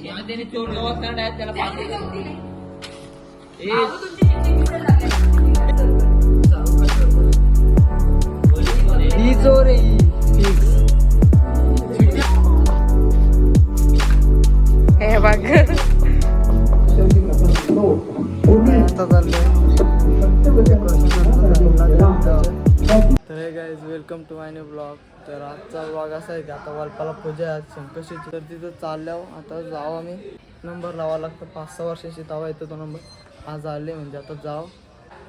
त्याने चोर गवत त्याला ही चोर आहे हे बघ तर हे guys welcome to my new blog. तर आजचा ब्लॉग असा आहे की आता वालपाला पूजा आहे आज संकष्टीची. तर तिथं चालल्यावर आता जाऊ आम्ही. नंबर लावा लागतं 5-6 वर्षाची तवा येतो तो नंबर. आज आले म्हणजे आता जाऊ.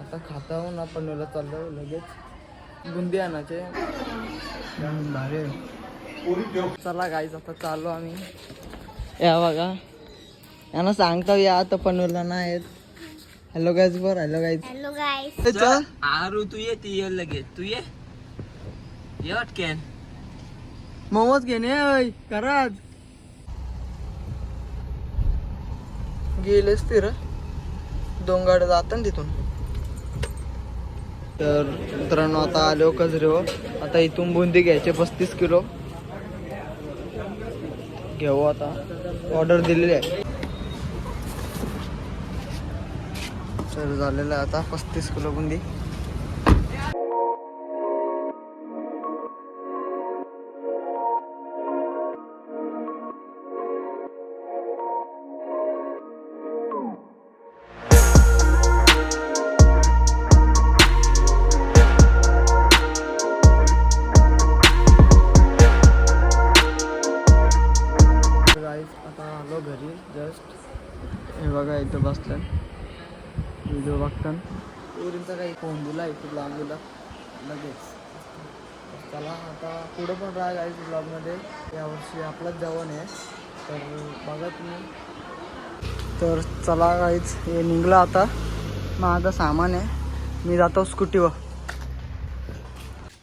आता खाताहून आपण वेळेला चाललो लगेच बुंदी आणायचे भारी. चला गाईज आता चाललो आम्ही. या बघा यांना सांगता या आता पनवेलला नाही आहेत. हॅलो गाईज बर. Hello guys. हॅलो गाईस. आरू तू ये ती ये लगेच तू ये अटकेन मोमोज घेणे घरात गेलेच ती र 2 गाड्या जातात तिथून. तर मित्रांनो आता आलो कजरेवर. आता इथून बुंदी घ्यायचे 35 किलो घेऊ. आता ऑर्डर दिलेली आहे. तर झालेलं आहे आता 35 किलो बुंदी. आता आलो घरी जस्ट. हे बघा इथं बसलं व्हिडिओ बघताना. पोरींचा काही फोन दिला इथे ब्लॉग दिला लगेच. चला आता पुढं पण राहा गाईज ब्लॉगमध्ये. यावर्षी आपलाच जेवण आहे तर बघा तुम्ही. तर चला गाईज हे निघलं आता. माझं सामान आहे मी जातो स्कूटीवर.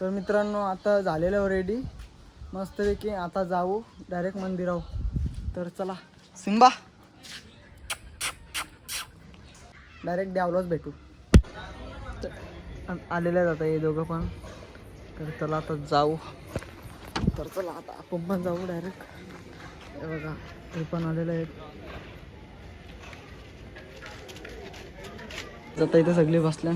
तर मित्रांनो आता झालेलं रेडी मस्तपैकी. आता जाऊ डायरेक्ट मंदिरावर. तर चला सिंबा डायरेक्ट द्यावलाच भेटू. आलेलं आहे आता हे दोघं पण. तर चला आता जाऊ. तर चला आता आपण पण जाऊ डायरेक्ट. हे बघा हे पण आलेलं आहेत. आता इथे सगळे बसल्या.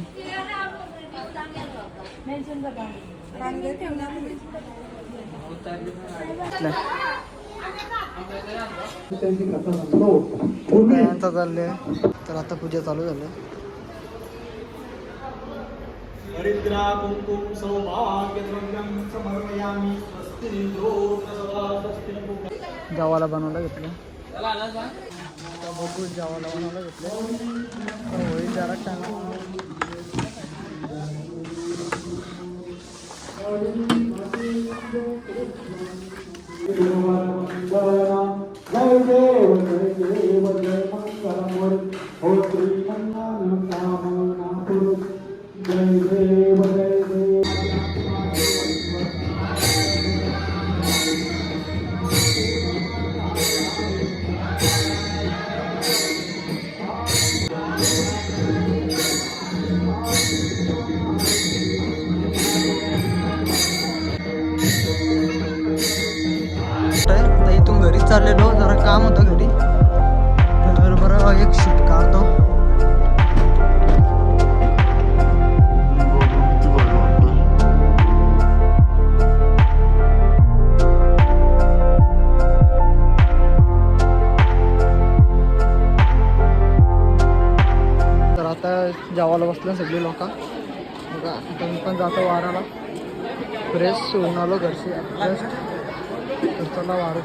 चालले. तर आता पूजा चालू झाली. हरिद्रा कुंकुम सौभाग्य द्रव्यम समर्पयामि. गावाला बनवायला घेतलं. आता बघू गावाला बनवायला घेतलं. होईल जरा टाइम. जय देव जय देव जय मंगलमूर्ती हो श्रीमन्नारायण कामना पुरुष. जय देव जय देव. आता इथून घरी चाललेलो. जरा काम होतं घरी तर बरं एक शूट काढतो. तर आता जेवायला बसले सगळे लोक. बघा आता मी पण जातो वाराला. फ्रेश होऊन आलो घरची जस्ट. तर चला वारू.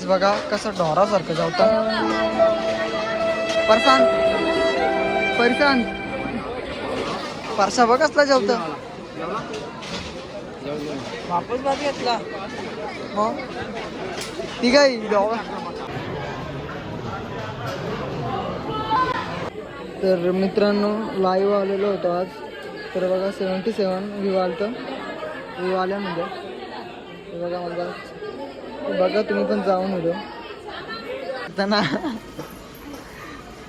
बघा कसं ढोरासारखं जावतं. परसान परसा बघ कसला जेवतं. वापस भात घेतला मग ती काय. तर मित्रांनो लाईव्ह आलेलो होतो आज. तर बघा 77 व्ह्यू आलं. व्ह्यू आल्या म्हणजे बघा मला बघा तुम्ही पण जाऊन व्हिडिओ ना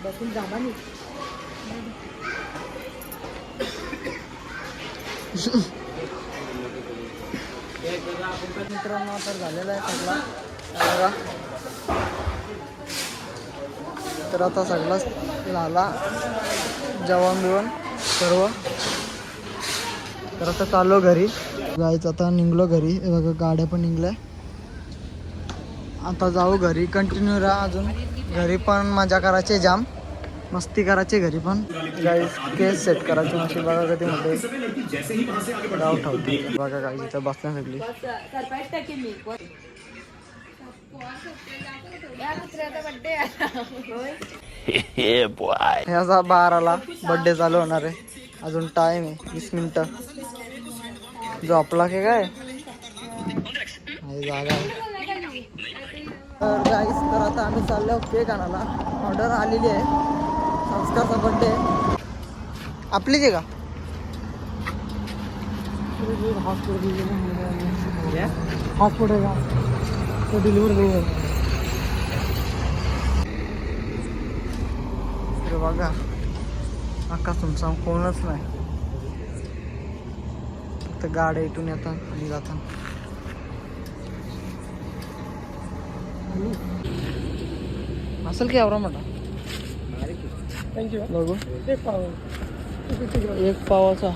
बसून जामा नाही. मित्रांनो तर झालेला आहे सगळा बघा. तर आता सगळा झाला जेवण बिवण सर्व. तर आता चाललो घरी जायचं. आता निघलो घरी. हे बघा गाड्या पण निघल्या. आता जाऊ घरी. कंटिन्यू राहा अजून. घरी पण मजा करायची जाम मस्ती करायची घरी पण. गाईस केस सेट करायची मशीन बघा कधी मध्ये डाव ठेवते बघा. गाईस इथं बसण्यासाठी ह्याचा 12ला बर्थडे चालू होणार आहे. अजून टाइम आहे 20 मिनिटं. झोपला की काय जागा आहे. तर गाईस तर आता आम्ही चाललो केक आणायला. ऑर्डर आलेली आहे. संस्कारचा बर्थडे आपलीच आहे का? हॉस्पिटल का तो डिलिव्हरी बघा. अख्खा तुमचा कोणच नाही. फक्त गाड्या इथून येतात आणि जातात. असेल की आवरा मोठा. बघू एक पावाचा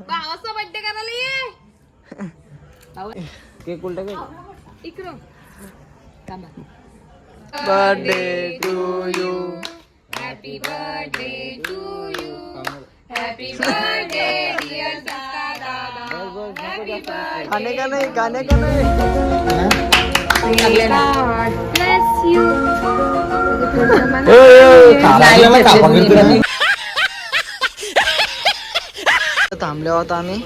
भावाचा बर्थडे करायला ये. केक उलटा काय इकडं birthday to you. Happy birthday to you. Happy birthday dear दादा. Happy birthday. खाणे का नाही गाणे का नाही. God bless you. थांबल्या होता आम्ही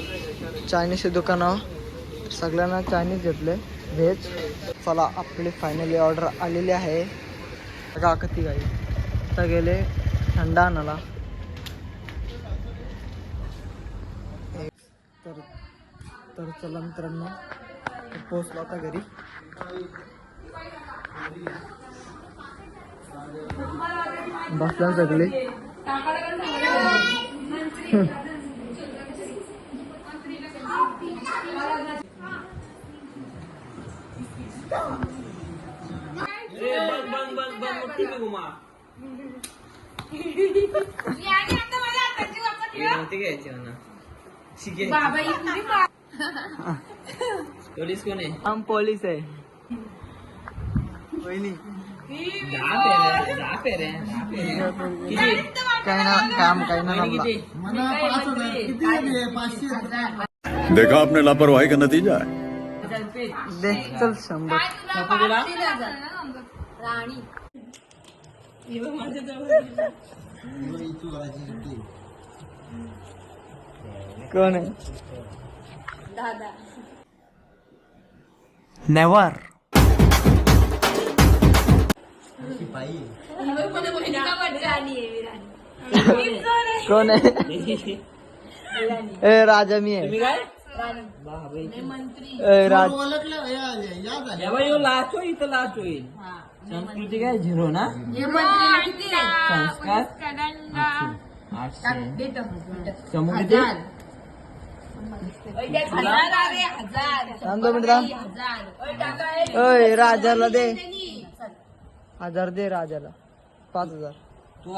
चायनीज दुकानावर. सगळ्यांना चायनीज घेतले व्हेज. चला आपली फायनली ऑर्डर आलेली आहे. बघा किती गाई. आता गेले थंडा आणायला. तर चला मित्रांनो पोहोचलो आता घरी. बसला सगळे. पोलीस कोण आहे? हम पोलीस आहे. वहिनी काही ना काम काही ना देखा आपने लापरवाही का नतीजा है. दे चल 100. कोण आहे? दादा. नेवर. कोण आहे? ए राजा मी आहे. ए राज लाच होईल इथं लाच होईल. संस्कृती काय 0 ना. संस्कार 800. समृद्धी थांब 2 मिनिट थांब. ओय राजाला दे 1000 दे राजाला. 5000. तू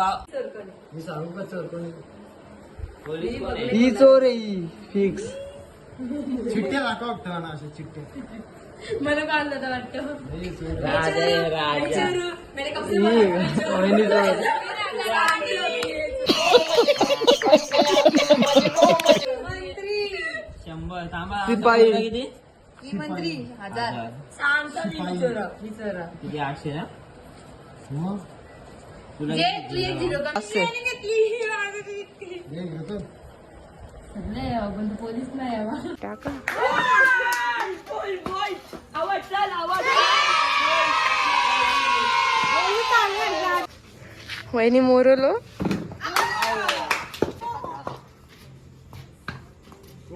ही चोर आहे ही फिक्स. मला काढलं तर वाटतं. राजा राजा वहिनी चोर. शंभर. थांबा शिपाई. किती? मंत्री 1000. किती 800 ना. तुला घेतली एक झिरो का? असे. पोलीस नाही टाका. वहिनी मोरलो.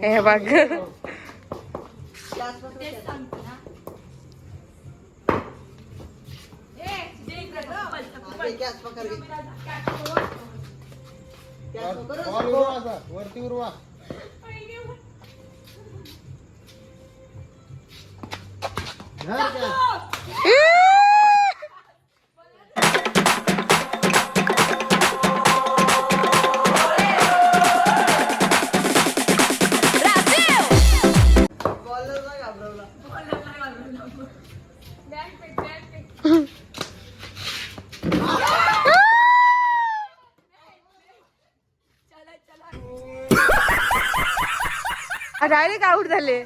हे बघ वरती उरवा. डायरेक्ट आउट झाले.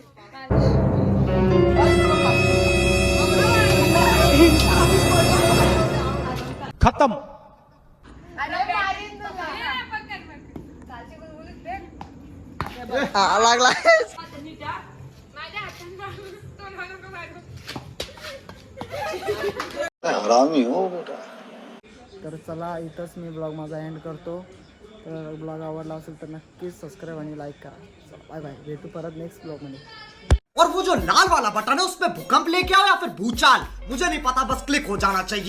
खत्म. लागला. हरामी हो बेटा. तर चला इथंच मी ब्लॉग माझा एंड करतो. तर ब्लॉग आवडला असेल तर नक्कीच सबस्क्राईब आणि लाईक करा. बाय बाय, भेटू परत नेक्स्ट ब्लॉग मध्ये. और वो जो लाल वाला बटन है उसमें भूकंप लेके आओ या फिर भूचाल, मुझे नहीं पता, बस क्लिक हो जाना चाहिए.